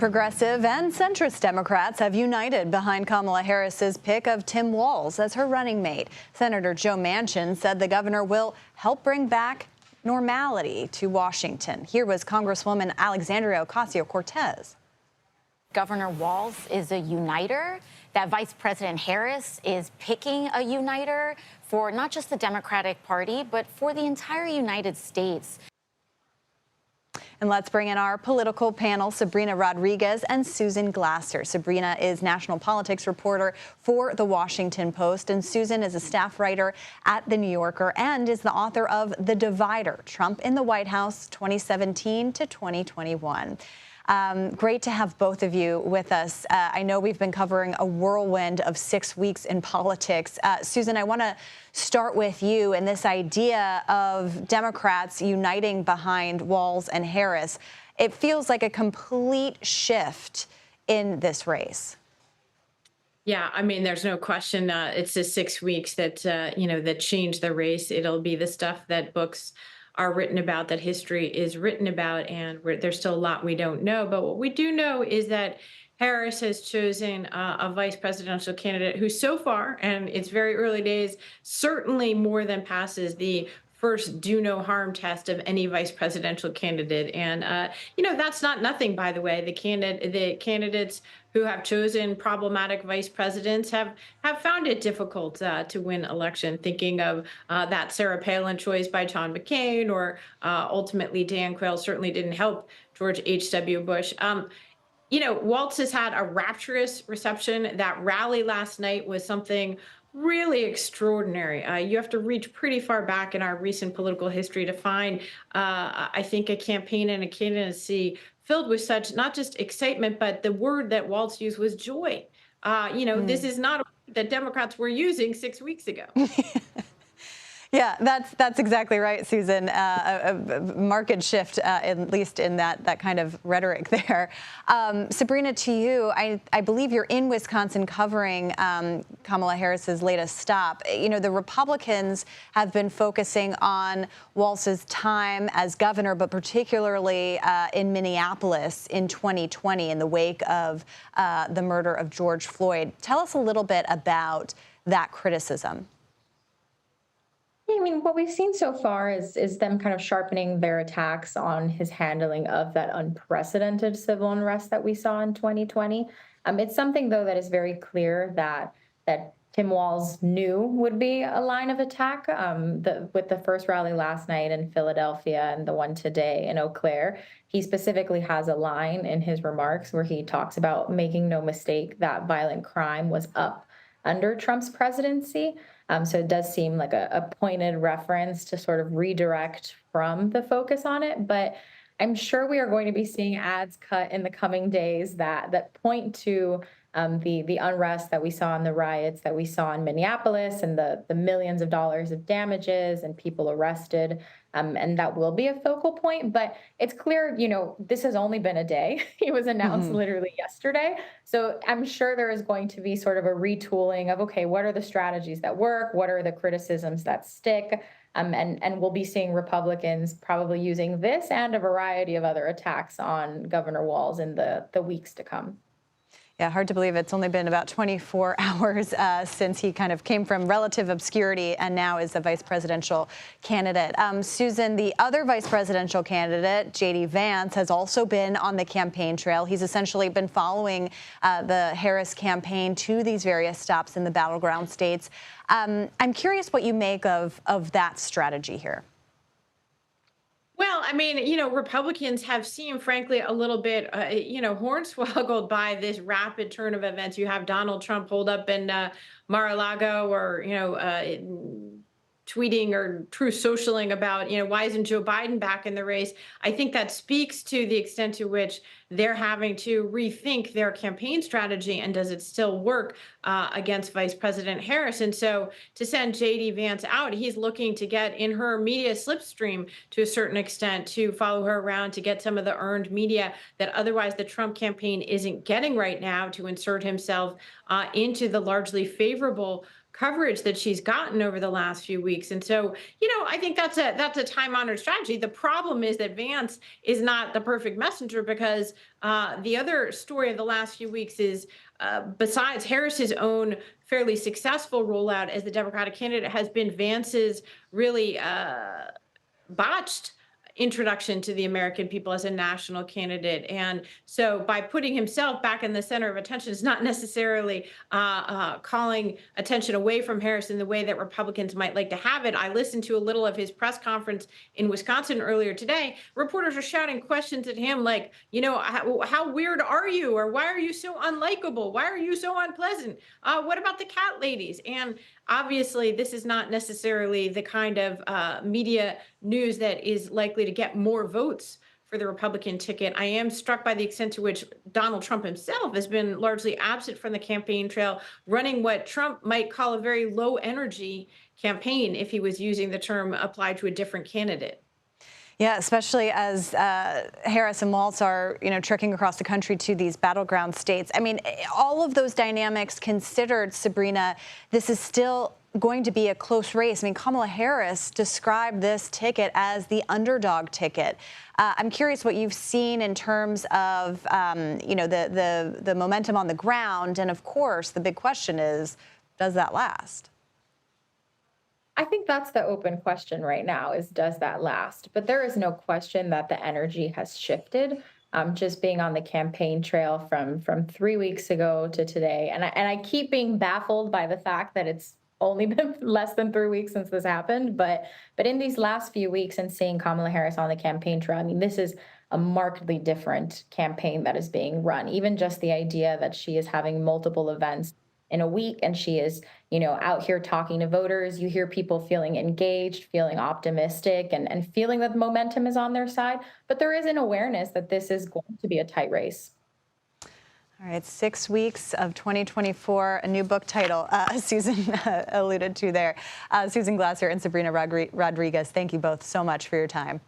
Progressive and centrist Democrats have united behind Kamala Harris's pick of Tim Walz as her running mate. Senator Joe Manchin said the governor will help bring back normality to Washington. Here was Congresswoman Alexandria Ocasio-Cortez. Governor Walz is a uniter, that Vice President Harris is picking a uniter for not just the Democratic Party, but for the entire United States. And let's bring in our political panel, Sabrina Rodriguez and Susan Glasser. Sabrina is national politics reporter for The Washington Post, and Susan is a staff writer at The New Yorker and is the author of The Divider, Trump in the White House 2017 to 2021. Great to have both of you with us. I know we've been covering a whirlwind of 6 weeks in politics. Susan, I want to start with you and this idea of Democrats uniting behind Walz and Harris. It feels like a complete shift in this race. Yeah, I mean, there's no question. It's the 6 weeks that, that changed the race. It'll be the stuff that books are written about, that history is written about, and there's still a lot we don't know. But what we do know is that Harris has chosen a vice presidential candidate who so far, and it's very early days, certainly more than passes the first do no harm test of any vice presidential candidate. And, that's not nothing, by the way. The candidates who have chosen problematic vice presidents have found it difficult to win election. Thinking of that Sarah Palin choice by John McCain, or ultimately Dan Quayle certainly didn't help George H.W. Bush. Walz has had a rapturous reception. That rally last night was something really extraordinary. You have to reach pretty far back in our recent political history to find, I think, a campaign and a candidacy filled with such not just excitement, but the word that Walz used was joy. This is not a word that Democrats were using 6 weeks ago. Yeah, that's exactly right, Susan. A marked shift, at least in that kind of rhetoric there. Sabrina, to you, I believe you're in Wisconsin covering Kamala Harris's latest stop. The Republicans have been focusing on Walz's time as governor, but particularly in Minneapolis in 2020 in the wake of the murder of George Floyd. Tell us a little bit about that criticism. I mean, what we've seen so far is them kind of sharpening their attacks on his handling of that unprecedented civil unrest that we saw in 2020. It's something, though, that is very clear that Tim Walz knew would be a line of attack. With the first rally last night in Philadelphia and the one today in Eau Claire, he specifically has a line in his remarks where he talks about making no mistake that violent crime was up under Trump's presidency. So it does seem like a pointed reference to sort of redirect from the focus on it. But I'm sure we are going to be seeing ads cut in the coming days that point to the unrest that we saw in the riots that we saw in Minneapolis, and the millions of dollars of damages and people arrested. And that will be a focal point. But it's clear, this has only been a day. It was announced literally yesterday. So I'm sure there is going to be sort of a retooling of, okay, what are the strategies that work? What are the criticisms that stick? And we'll be seeing Republicans probably using this and a variety of other attacks on Governor Walz in the weeks to come. Yeah, hard to believe it's only been about 24 hours since he kind of came from relative obscurity and now is the vice presidential candidate. Susan, the other vice presidential candidate, J.D. Vance, has also been on the campaign trail. He's essentially been following the Harris campaign to these various stops in the battleground states. I'm curious what you make of that strategy here. Well, I mean, Republicans have seemed, frankly, a little bit, hornswoggled by this rapid turn of events. You have Donald Trump holed up in Mar-a-Lago, or, tweeting or true socialing about, why isn't Joe Biden back in the race? I think that speaks to the extent to which they're having to rethink their campaign strategy, and does it still work against Vice President Harris? And so to send J.D. Vance out, he's looking to get in her media slipstream to a certain extent, to follow her around, to get some of the earned media that otherwise the Trump campaign isn't getting right now, to insert himself into the largely favorable coverage that she's gotten over the last few weeks. And so, I think that's a time-honored strategy. The problem is that Vance is not the perfect messenger, because the other story of the last few weeks is, besides Harris's own fairly successful rollout as the Democratic candidate, has been Vance's really botched introduction to the American people as a national candidate. And so by putting himself back in the center of attention is not necessarily calling attention away from Harris in the way that Republicans might like to have it. I listened to a little of his press conference in Wisconsin earlier today. Reporters are shouting questions at him like, how weird are you? Or why are you so unlikable? Why are you so unpleasant? What about the cat ladies? And obviously, this is not necessarily the kind of media news that is likely to get more votes for the Republican ticket. I am struck by the extent to which Donald Trump himself has been largely absent from the campaign trail, running what Trump might call a very low energy campaign if he was using the term applied to a different candidate. Yeah, especially as Harris and Walz are, trekking across the country to these battleground states. I mean, all of those dynamics considered, Sabrina, this is still going to be a close race. I mean, Kamala Harris described this ticket as the underdog ticket. I'm curious what you've seen in terms of, the momentum on the ground. And of course, the big question is, does that last? I think that's the open question right now, is does that last? But there is no question that the energy has shifted. Just being on the campaign trail from 3 weeks ago to today. And I keep being baffled by the fact that it's only been less than 3 weeks since this happened. But in these last few weeks and seeing Kamala Harris on the campaign trail, I mean, this is a markedly different campaign that is being run. Even just the idea that she is having multiple events in a week, and she is, out here talking to voters. You hear people feeling engaged, feeling optimistic, and feeling that momentum is on their side. But there is an awareness that this is going to be a tight race. All right, 6 weeks of 2024, a new book title Susan alluded to there. Susan Glasser and Sabrina Rodriguez, thank you both so much for your time.